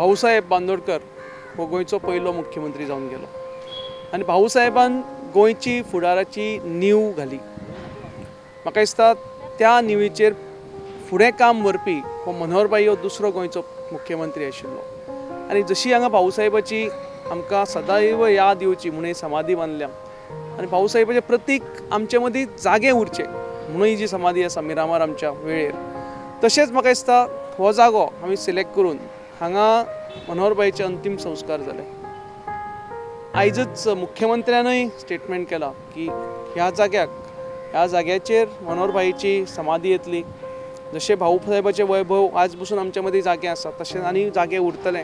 भाऊसाहेब बांदोडकर हो गोंयचो पयलो मुख्यमंत्री जावन गेलो आनी भाऊसाहेबान गोंयची फुडाराची नीव घाली। म्हाका दिसता त्या निवेचेर फुडें काम व्हरपी हो मनोहरभाई हो दुसरो गोंयचो मुख्यमंत्री आशिल्लो आनी जशी हांगा भाऊसाहेबाची आमकां सदैव याद येवची म्हणून समाधी बांदल्या आनी भाऊसाहेबाचें प्रतीक आमचे मदीं जागे उरचें म्हणून ही जी समाधी आसा मिरामार आमच्या वेळेर, तशेंच म्हाका दिसता हो जागो आमी सिलेक्ट करून हांगा मनोहरभाईचे अंतिम संस्कार जाले। आयजच मुख्यमंत्र्यानय स्टेटमेंट केला की ह्या जाग्याचेर मनोहरभाईची समाधी येतली। जशें भाऊसाहेबाचें वैभव आज पसून आमच्या मदीं जागे आसा तशेंच आनी जागे उरतले,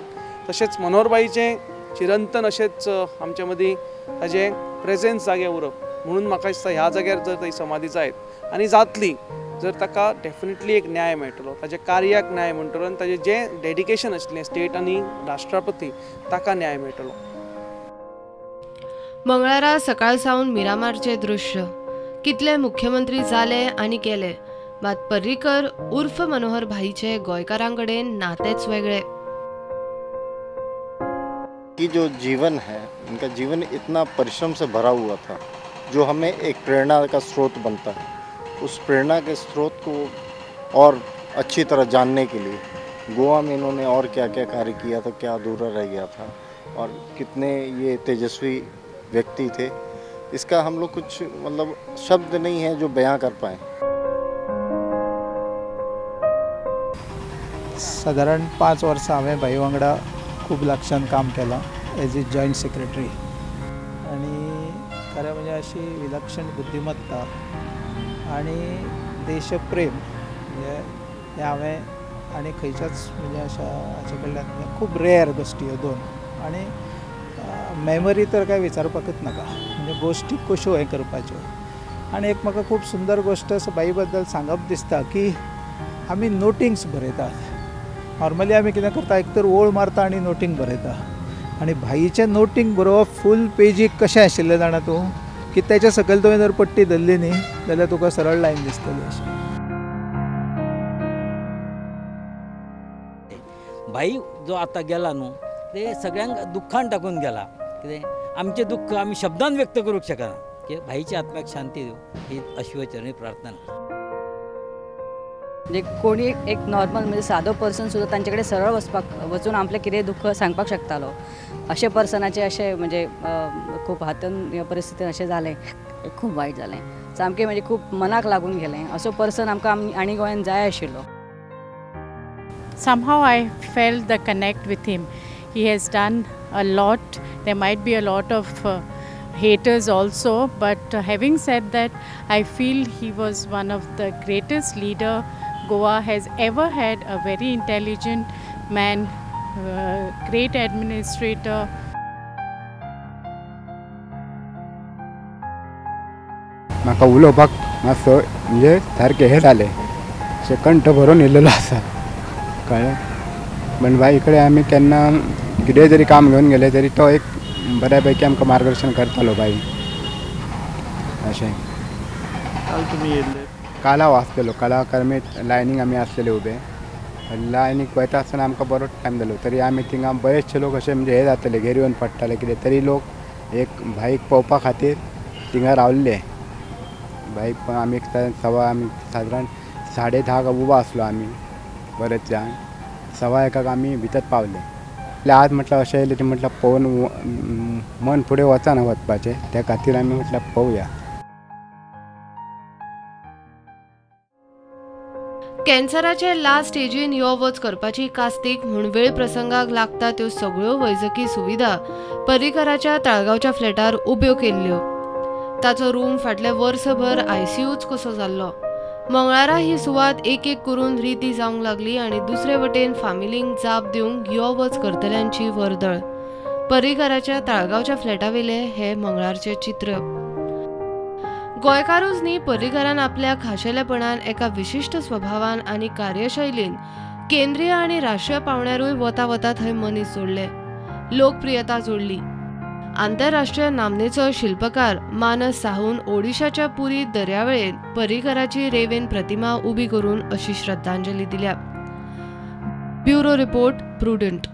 तशेंच मनोहरभाईचें चिरंतन अशेंच आमच्या मदीं ताजें प्रेजेन्स जागे उरप म्हणून म्हाका दिसता ह्या जाग्यार जर ती समाधी जायत आनी जातली जर ताका डेफिनेटली एक न्याय मेळटलो, ताच्या कार्याक न्याय म्हणटलो आनी ताजें जें डेडिकेशन आशिल्लें स्टेट आनी राष्ट्रपती ताका न्याय मेळटलो। मंगळारा सकाळ सावन मिरामारचे दृश्य कितले मुख्यमंत्री जाले आनी केले, मात पर्रीकर उर्फ मनोहर भाईचे गोंयकारांकडेन नातेच वेगळे। कि जो जीवन है उनका जीवन इतना परिश्रम से भरा हुआ था जो हमें एक प्रेरणा का स्रोत बनता है। उस प्रेरणा के स्रोत को और अच्छी तरह जानने के लिए गोवा में इन्होंने और क्या क्या कार्य किया था, क्या अधूरा रह गया था और कितने ये तेजस्वी व्यक्ति थे, इसका हम लोग कुछ मतलब शब्द नहीं है जो बयां कर पाए। साधारण 5 वर्सां हांवें भाई वांगडा खूब लागच्यान काम केलां एज ए जॉयंट सेक्रेटरी आनी खरें म्हणजे अशी विलक्षण बुद्धिमत्ता आनी देशप्रेम म्हणजे हे हांवें आनी खंयच्याच म्हणजे अशा हाचे कडल्यान खूब रेअर गोश्टी ह्यो दोन आनी मेमरी तर काय विचारपाकच नाका, म्हणजे गोश्टी कश्यो हें करपाच्यो। आनी एक म्हाका खूब सुंदर गोश्ट बाई बद्दल सांगप दिसता की आमी नोटिंग्स बरयतात। नॉर्मली आमी कितें करता, एक तर ओळ मारता आनी नोटींग बरयता, आनी भाईचें नोटींग बरोवप फूल पेजीक कशें आशिल्लें जाणा तूं की तेच्या सकयल तुवें जर पट्टी धरली न्ही जाल्यार तुका सरळ लायन दिसतली अशी। भाई जो आता गेला न्हू ते सगळ्यांक दुख्खान टाकून गेला, कितें आमचें दुख्ख आमी शब्दान व्यक्त करूंक शकना की भाईच्या आत्म्याक शांती दिवं ही अश्वचरणी प्रार्थना। म्हणजे कोणी एक नॉर्मल म्हणजे सादो पर्सन सुद्धा तांचे सरळ वचून आपलें कितें दुख्ख सांगपाक शकतालो, अशे पर्सनाचे अशे म्हणजे खूब हातून ह्या परिस्थितीन अशें जालें, खूब वायट जालें, सामकें म्हणजे खूब मनाक लागून गेलें। असो पर्सन आमकां आनी गोंयान जाय आशिल्लो। Somehow I felt the connect with him. He has done a lot. There might be a lot of haters also, but having said that, I feel he was one of the greatest leader Goa has ever had. A very intelligent man, great administrator. म्हाका उलोवपाक मातसो म्हणजे सारकें हें जालें, अशें कंठ भरून येयल्लो आसा कळ्ळें। पण बाई कडेन आमी केन्ना कितेंय जरी काम घेवन गेले तरी तो एक बऱ्यापैकी आमकां मार्गदर्शन करतालो बाई अशें। काल तुमी येयल्ले? काल हांव आसलेलो, काला कर्मे लायनीक आमी आसलेले उबे, लायनीक वयता आसतना आमकां बरो टायम जालो, तरी आमी थिंगा बरेचशे लोक अशे म्हणजे हे जाताले, घेर येवन पडटाले कितें तरी लोक एक भाईक पळोवपा खातीर थिंगा रावल्ले। भाईक आमी आमी सादारण 10:30 उबो आसलो आमी बरेच जाण, 1:15 आमी भितर पावले। आज म्हटल्यार अशें येयलें, म्हटल्यार पळोवन मन फुडें वचना वचपाचें, त्या खातीर आमी म्हटल्यार पळोवया। कॅन्सराचे लास्ट स्टेजीन यो वच करपाची कास्तीक म्हूण वेळ प्रसंगाक लागता त्यो सगळ्यो वैजकी सुविधा पर्रीकराच्या ताळगांवच्या फ्लॅटार उब्यो केल्ल्यो। ताचो रूम फाटले वर्सभर ICUच कसो जाल्लो। मंगळारा ही सुवात एक एक करून रिती जावंक लागली आनी दुसरे वटेन फामिलींक जाप दिवंक यो वच करतल्यांची वर्दळ। पर्रीकराच्या ताळगांवच्या फ्लॅटावेले हे मंगळारचे चित्र। गोंयकारूच न्ही, पर्रीकरान आपल्या खाशेलेपणान एका विशिश्ट स्वभावान आनी कार्यशैलीन केंद्रीय आनी राष्ट्रीय पावण्यारूय वता वता थंय मनीस जोडले, लोकप्रियता जोडली। आंतरराष्ट्रीय नामनेचो शिल्पकार मानस साहून ओडिशाच्या पुरी दर्यावेळेन पर्रीकराची रेवेन प्रतिमा उबी करून अशी श्रद्धांजली दिल्या। Bureau report, prudent.